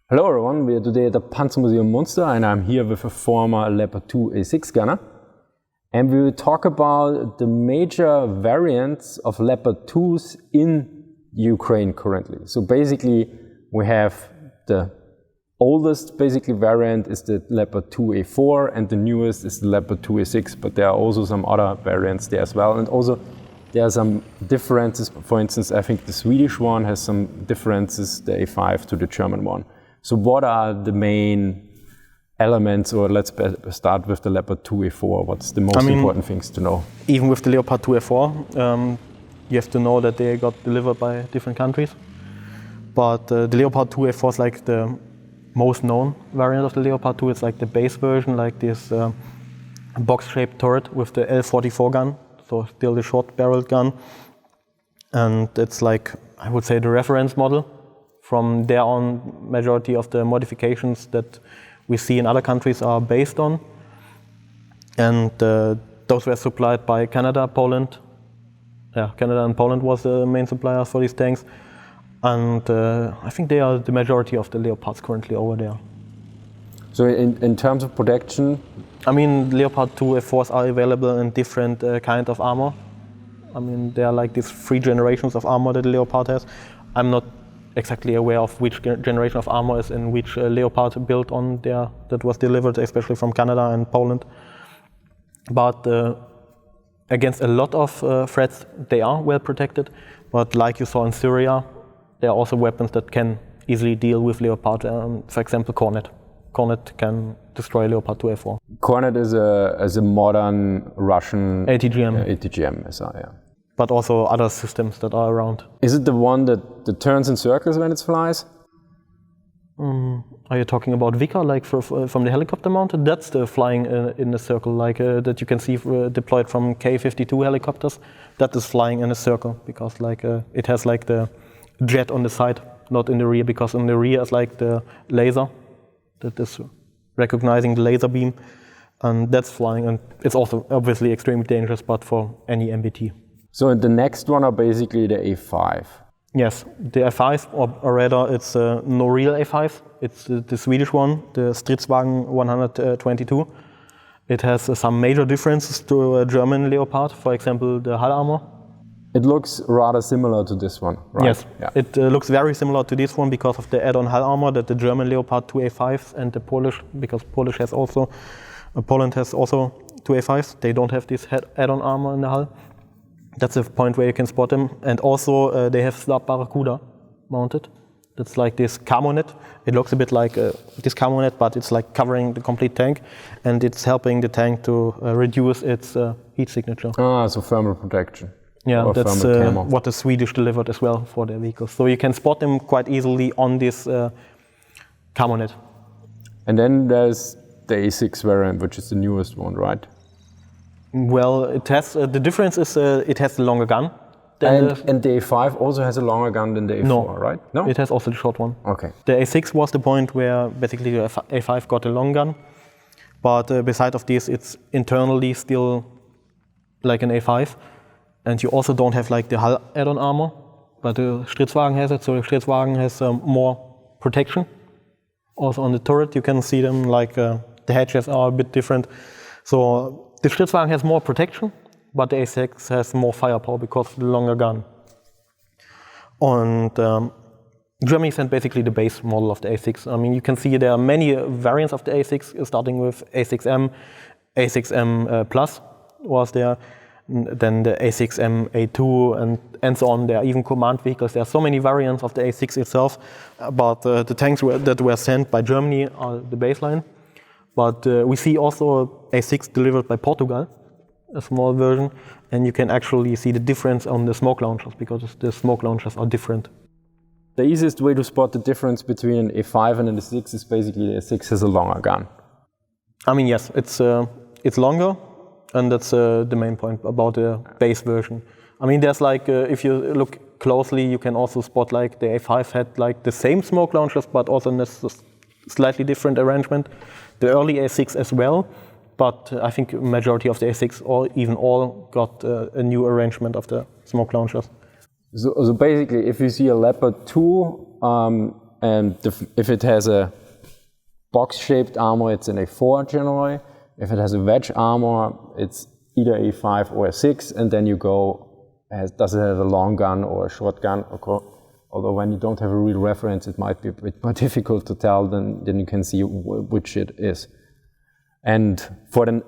Hello everyone, we are today at the Panzermuseum Munster and I'm here with a former Leopard 2 A6 gunner. And we will talk about the major variants of Leopard 2s in Ukraine currently. So basically we have the oldest variant is the Leopard 2 A4 and the newest is the Leopard 2 A6, but there are also some other variants there as well. And also there are some differences. For instance, I think the Swedish one has some differences, the A5 to the German one. So what are the main elements, or let's start with the Leopard 2 A4, what's the most important things to know? Even with the Leopard 2 A4, you have to know that they got delivered by different countries. But the Leopard 2 A4 is like the most known variant of the Leopard 2. It's like the base version, like this box-shaped turret with the L44 gun, so still the short-barreled gun. And it's like, I would say, the reference model. From there on, majority of the modifications that we see in other countries are based on. And those were supplied by Canada, Poland. Yeah, Canada and Poland was the main suppliers for these tanks. And I think they are the majority of the Leopards currently over there. So in terms of protection? I mean, Leopard 2 A4s are available in different kind of armor. I mean, there are like these 3 generations of armor that the Leopard has. I'm not exactly aware of which generation of armor is in which Leopard built on there that was delivered, especially from Canada and Poland. But against a lot of threats, they are well protected. But like you saw in Syria, there are also weapons that can easily deal with Leopard. For example, Kornet. Kornet can destroy Leopard 2 A4. Kornet is a modern Russian ATGM missile, yeah. But also other systems that are around. Is it the one that turns in circles when it flies? Are you talking about Vika, like from the helicopter mounted? That's the flying in a circle, like that you can see deployed from K-52 helicopters. That is flying in a circle because like it has like the jet on the side, not in the rear, because in the rear is like the laser that is recognizing the laser beam, and that's flying. And it's also obviously extremely dangerous, but for any MBT. So the next one are basically the A5. Yes, the A5, or rather it's no real A5. It's the Swedish one, the Stridsvagn 122. It has some major differences to a German Leopard, for example, the hull armor. It looks rather similar to this one, right? Yes, yeah. It looks very similar to this one because of the add-on hull armor that the German Leopard 2 A5s and the Polish, because Poland has also 2 A5s. They don't have this add-on armor in the hull. That's a point where you can spot them. And also they have Slab Barracuda mounted. That's like this camo net. It looks a bit like this camo net, but it's like covering the complete tank. And it's helping the tank to reduce its heat signature. Ah, so thermal protection. Yeah, that's what the Swedish delivered as well for their vehicles. So you can spot them quite easily on this camo net. And then there's the A6 variant, which is the newest one, right? Well, it has the difference is it has the longer gun. And the A5 also has a longer gun than the A4, right? No, it has also the short one. Okay. The A6 was the point where basically the A5 got a long gun, but beside of this, it's internally still like an A5, and you also don't have like the hull add-on armor, but the Stridsvagn has it. So the Stridsvagn has more protection. Also on the turret, you can see them like the hatches are a bit different. So the Stridsvagn has more protection, but the A6 has more firepower because of the longer gun. And Germany sent basically the base model of the A6. I mean, you can see there are many variants of the A6, starting with A6M, A6M Plus was there, then the A6M A2, and so on. There are even command vehicles. There are so many variants of the A6 itself, but the tanks that were sent by Germany are the baseline. But we see also A6 delivered by Portugal, a small version, and you can actually see the difference on the smoke launchers because the smoke launchers are different. The easiest way to spot the difference between an A5 and an A6 is basically the A6 has a longer gun. I mean, yes, it's longer, and that's the main point about the base version. I mean, there's like, if you look closely, you can also spot like the A5 had like the same smoke launchers, but also in a slightly different arrangement. The early A6 as well, but I think majority of the A6 or even all got a new arrangement of the smoke launchers. So basically, if you see a Leopard 2 and and if it has a box-shaped armor, it's an A4 generally. If it has a wedge armor, it's either A5 or A6, and then you go, does it have a long gun or a short gun? Although when you don't have a real reference, it might be a bit more difficult to tell, then you can see which it is. And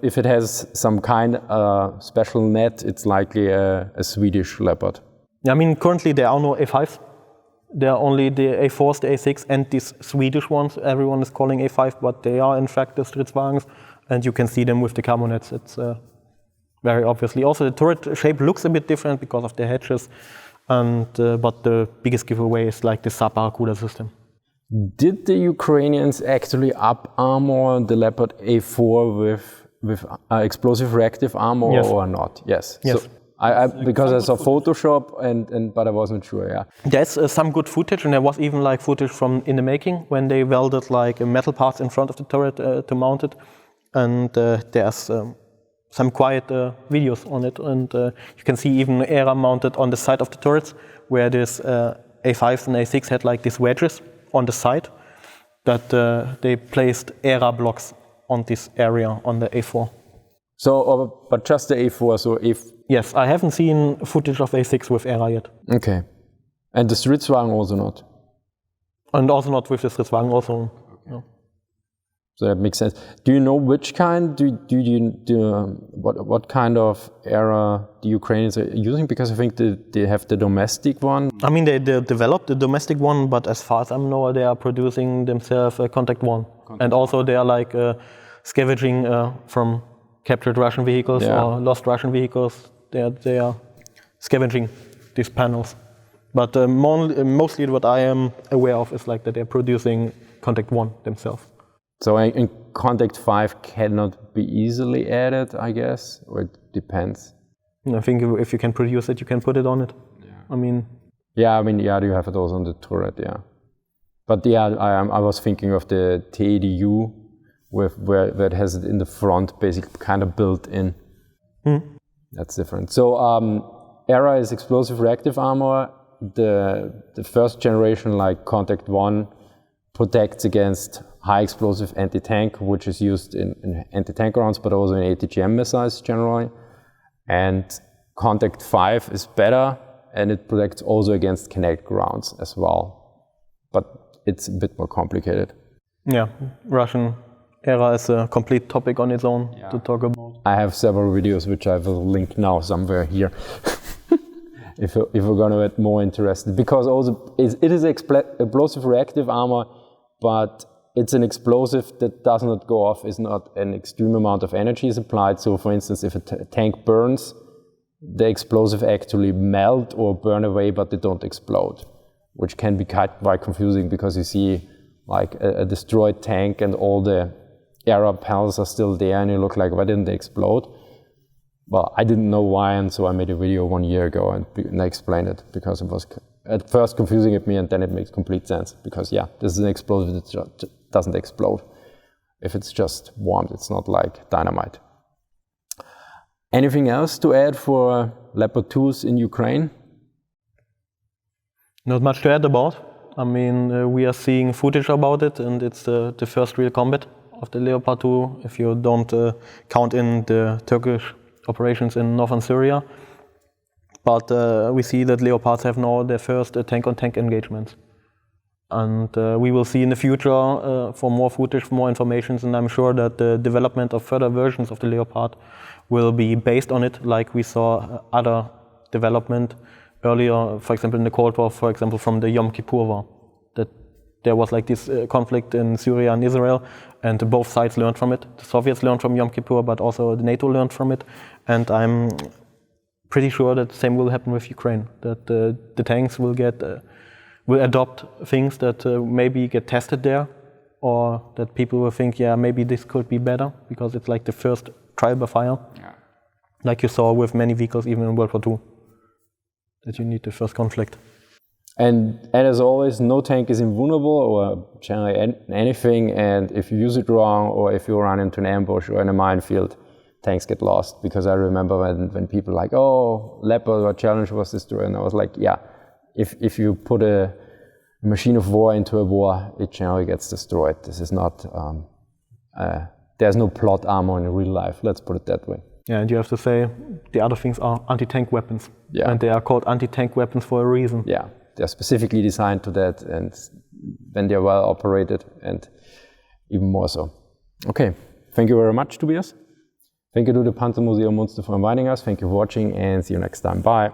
if it has some kind of special net, it's likely a Swedish Leopard. I mean, currently there are no A5s. There are only the A4s, the A6, and these Swedish ones. Everyone is calling A5, but they are in fact the Stridsvagns, and you can see them with the carbonets. It's very obviously. Also, the turret shape looks a bit different because of the hedges, but the biggest giveaway is like the sub-Barracuda system. Did the Ukrainians actually up-armor the Leopard A4 with explosive reactive armor or not? Yes. Yes. So because I saw Photoshop, but I wasn't sure, yeah. There's some good footage, and there was even like footage from in the making when they welded like metal parts in front of the turret to mount it. And there's some quiet videos on it, and you can see even ERA mounted on the side of the turrets, where this A5s and A6 had like these wedges on the side that they placed ERA blocks on this area on the A4. So, but just the A4, so Yes, I haven't seen footage of A6 with ERA yet. Okay. And the Stridsvagn also not? And also not with the Stridsvagn also. Okay. No. So that makes sense. Do you know which kind? What kind of ERA the Ukrainians are using? Because I think they have the domestic one. I mean, they developed the domestic one, but as far as I know, they are producing themselves a Kontakt-1. And also they are like scavenging from captured Russian vehicles or lost Russian vehicles. They are scavenging these panels. But mostly what I am aware of is like that they're producing Kontakt-1 themselves. So in Kontakt-5 cannot be easily added, I guess, or it depends. I think if you can produce it, you can put it on it. Yeah. You have it also on the turret, yeah. But yeah, I was thinking of the TADU where it has it in the front, basically kind of built in. That's different. So ERA is explosive reactive armor. The first generation, like Kontakt-1, protects against high explosive anti-tank, which is used in anti-tank rounds, but also in ATGM missiles generally. And Kontakt-5 is better, and it protects also against kinetic rounds as well. But it's a bit more complicated. Yeah, Russian ERA is a complete topic on its own to talk about. I have several videos which I will link now somewhere here. if we're going to get more interested, because also it is explosive reactive armor, but it's an explosive that does not go off, is not an extreme amount of energy is applied. So for instance, if a tank burns, the explosive actually melt or burn away, but they don't explode, which can be quite confusing because you see like a destroyed tank and all the ERA panels are still there and you look like, why didn't they explode? Well, I didn't know why, and so I made a video 1 year ago and I explained it, because it was at first confusing at me, and then it makes complete sense, because this is an explosive that just doesn't explode. If it's just warmed, it's not like dynamite. Anything else to add for Leopard 2s in Ukraine? Not much to add about. I mean, we are seeing footage about it, and it's the first real combat of the Leopard 2, if you don't count in the Turkish operations in northern Syria. But we see that Leopards have now their first tank-on-tank engagements. And we will see in the future for more footage, for more information, and I'm sure that the development of further versions of the Leopard will be based on it, like we saw other development earlier, for example in the Cold War, for example from the Yom Kippur War. That there was like this conflict in Syria and Israel, and both sides learned from it. The Soviets learned from Yom Kippur, but also the NATO learned from it. And I'm pretty sure that the same will happen with Ukraine, that the tanks will adopt things that maybe get tested there, or that people will think, yeah, maybe this could be better, because it's like the first trial by fire. Yeah. Like you saw with many vehicles, even in World War II, that you need the first conflict. And as always, no tank is invulnerable, or generally anything, and if you use it wrong, or if you run into an ambush or in a minefield, tanks get lost. Because I remember when people like, oh, Leopard or Challenge was destroyed, and I was like, yeah, if you put a a machine of war into a war, it generally gets destroyed. This is not, there's no plot armor in real life, let's put it that way. Yeah, and you have to say the other things are anti-tank weapons. Yeah. And they are called anti-tank weapons for a reason. Yeah, they're specifically designed to that, and when they're well operated, and even more so. Okay, thank you very much, Tobias. Thank you to the Panzermuseum Munster for inviting us. Thank you for watching, and see you next time. Bye.